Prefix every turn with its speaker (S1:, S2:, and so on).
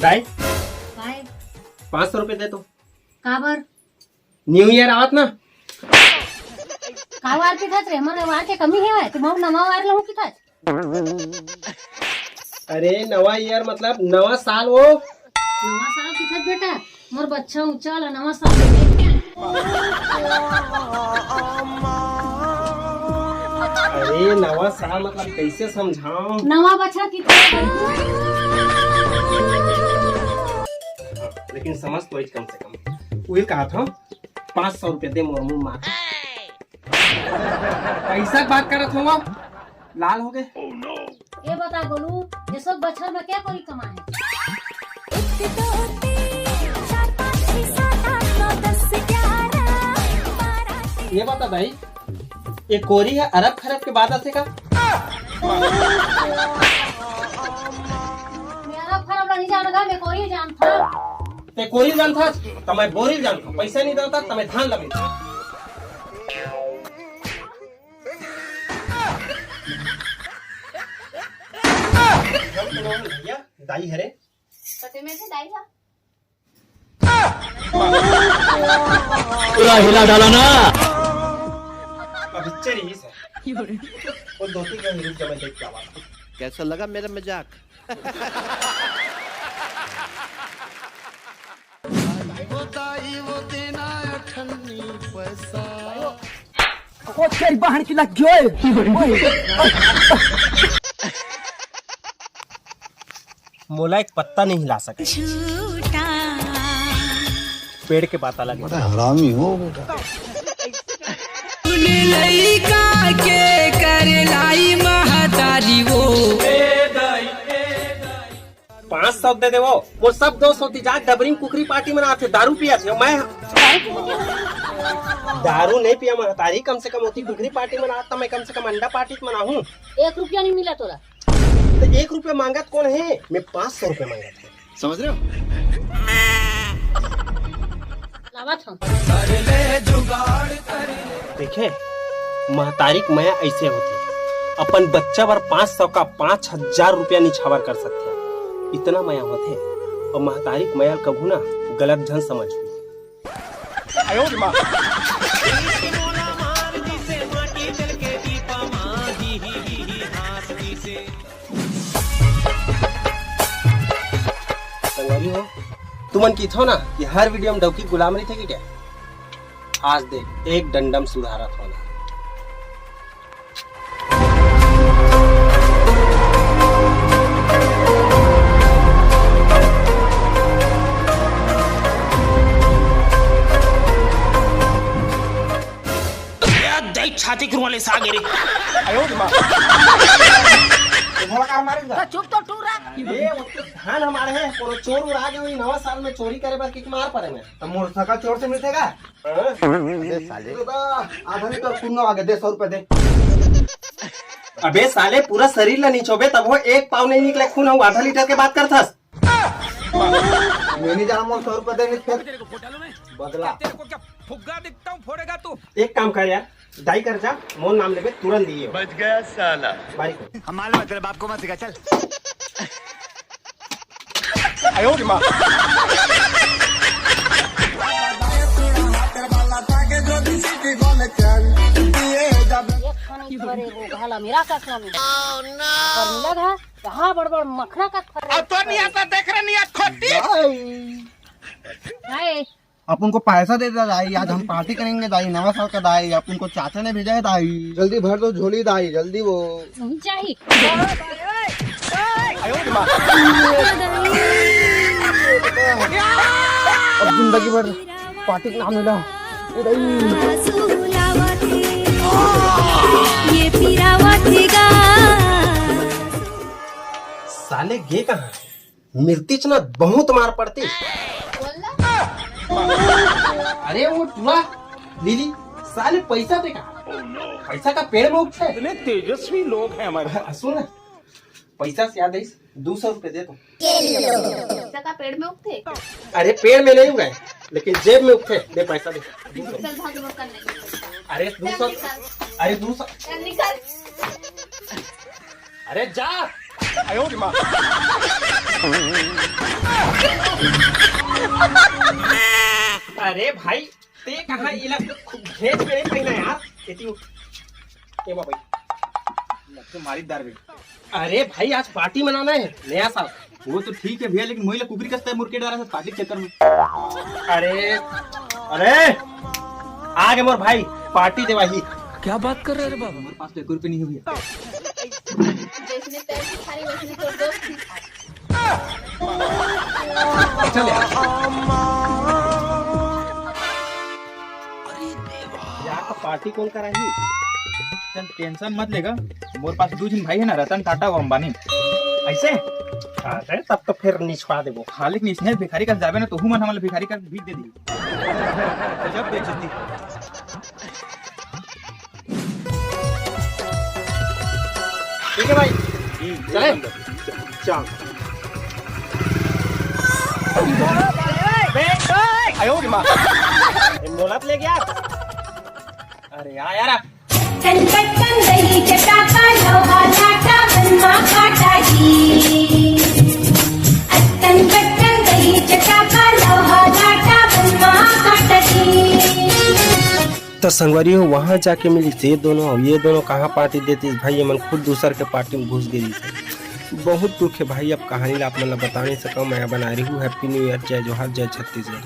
S1: दाई
S2: काय
S1: 500 रुपये देतो.
S2: का बर
S1: न्यू इयर आवत ना.
S2: का वार पिठाच रे मला वाटे कमी हे आहे मग नवा वारला हूँ पिठाच.
S1: अरे नवा ईयर मतलब नवा साल वो.
S2: नवा साल पिठाच बेटा मोर बच्चा ऊंचा ला नवा साल बेटे.
S1: अरे नवा साल मतलब कैसे समझाऊं.
S2: नवा बच्चा कितना
S1: लेकिन समझ तो कम से कम वही कहा था 500 रुपये दे मोर मुंह मार. पैसा की बात करत हूँ लाल हो गए.
S2: ये बता गोलू ये सब बच्चा में क्या कोई कमा है.
S1: ये बता भाई ये कोरी है अरब खरब के बाद से का.
S2: मेरा फरक नहीं जानेगा मैं कोई जानता.
S1: ते कोरी जानता तो मैं बोरी जानता. पैसा नहीं देता तो मैं धान लगे. भैया दाई हरे
S2: सते में से दाईगा
S3: पूरा हिला डाला ना.
S1: अब पिक्चर ही है और दो तीन का रुक जा मैं देख के आवा.
S3: कैसा लगा मेरा मजाक.
S4: बहन की लग गयो.
S1: मोला एक पत्ता नहीं हिला सके. पेड़ के पाता लगे.
S5: हरामी हो बेटा.
S4: लइका के कर लाई महतारी वो
S1: 500 दे दे वो सब 200 जा डबरिंग कुकरी पार्टी मनाते दारू पिया थे. मैं दारू नहीं पिया महतारी कम से कम होती कुकरी पार्टी मनाता. मैं कम से कम अंडा पार्टी मनाऊं.
S2: 1 रुपया नहीं मिला तोरा.
S1: तो 1 रुपया मांगत कौन है. मैं 500 रुपये मांगत है.
S3: समझ रहे हो.
S2: लावा था
S1: देखे महतारी की माया ऐसे होती. अपन बच्चा पर 500 का 5000 रुपया निछावर कर सकते हैं. इतना माया होते और महतारी की माया कभू ना गलत ढंग समझ हुई. संगवारी हो तुमन की थो ना कि हर वीडियो में डौकी गुलाम रही थे कि क्या. आज देख एक डंडम सुधारत होना. छाती वाले सागे रे.
S2: चुप तो टूरा.
S1: ये धान हमारे हैं और चोर उड़ा गए. नवा साल में चोरी करे बार किक मार पड़े में.
S5: तो मोटरसाइकिल चोर से मिलतेगा. आधा लीटर कुन्नो आगे दे 100 रुपए दे.
S1: अबे साले पूरा शरीर ला नीचोबे तब वो एक पाव नहीं निकले खून. हूँ आधा लीटर के बात करथस.
S5: मैं नहीं जाना. 100 रुपए दे फिर बदला.
S4: फुग्गा दिखता हूँ फोड़ेगा तू.
S1: एक काम कर यार दाई कर जा मोन नाम लेबे तुरंत दिए.
S3: बच गया साला.
S1: बारी
S3: हमारे मतलब आपको मत सिखा. चल
S2: घाला मेरा कसना में मिला था कहाँ बड़बड़ मखना का
S4: तो नहीं आता देख रहे नहीं आज खोटी.
S5: अपन को पैसा दे दे दाई. आज हम पार्टी करेंगे दाई. नवा साल का दाई. अपन को चाचा ने भेजा है दाई. जल्दी भर दो झोली दाई. जल्दी वो
S2: नहीं चाहिए.
S5: अब जिंदगी भर पार्टी का नाम ले लो.
S1: साले गे कहाँ मिर्तिच ना बहुत मार पड़ती. अरे वो टुआ लीली साले पैसा पे कहा. पैसा का पेड़ में उगते.
S4: इतने तेजस्वी लोग हैं हमारे.
S1: सुन पैसा से याद है 200 रुपए दे दो.
S2: पैसा का पेड़ में उगते.
S1: अरे पेड़ में नहीं उगाए लेकिन जेब में उगते. दे पैसा दे.
S2: चल भाग मत करने.
S1: अरे 200. अरे 200.
S2: निकल.
S1: अरे जा.
S4: आयो रे माँ.
S1: अरे भाई ते कहाँ ये लग भेज के नहीं पहना यार खेती ए भाई
S6: तुम्हारी दार भी।
S1: अरे भाई आज पार्टी मनाना है नया साल।
S6: वो तो ठीक है भैया, लेकिन मोहिला कुकरी कसता है मुर्के डाला से पार्टी के चक्कर में।
S1: अरे अरे आगे मोर भाई पार्टी देवाही।
S6: क्या बात कर रहे हैं बाबा, हमारे पास तो 1 रुपये नहीं है भैया।
S2: जिसने पैसे खाली वैसने तो दोस्त ही खाए।
S6: चल यार।
S1: यहाँ का पार्टी कौन कराही?
S6: चल टेंशन मत लेगा, मोर पास 2 जन भाई है ना, रतन टाटा और अंबानी।
S1: ऐसे अरे तब तो फिर निछवा देबो।
S6: हाँ लेकिन इसने भिखारी का जावे ना तो हुमन हमारे भिखारी का भीख दे दी। जब बेइज्जती।
S1: ठीक है भाई चले चल। आयो माँ मोलत ले गया। अरे यार
S7: संकटन दही चटाका लोहा लाटा बन्ना काटाजी। संकटन दही चटाका लोहा लाटा बन्ना काटाजी।
S1: तो संगवारी हो वहाँ जाके मिली ये दोनों कहाँ पार्टी देती भाई। मन खुद दूसर के पार्टी में घुस गई थी। बहुत दुख है भाई, अब कहानी ला आप मतलब बता नहीं सका। मैं बना रही हूँ हैप्पी न्यू ईयर, जय जोहार, जय छत्तीसगढ़।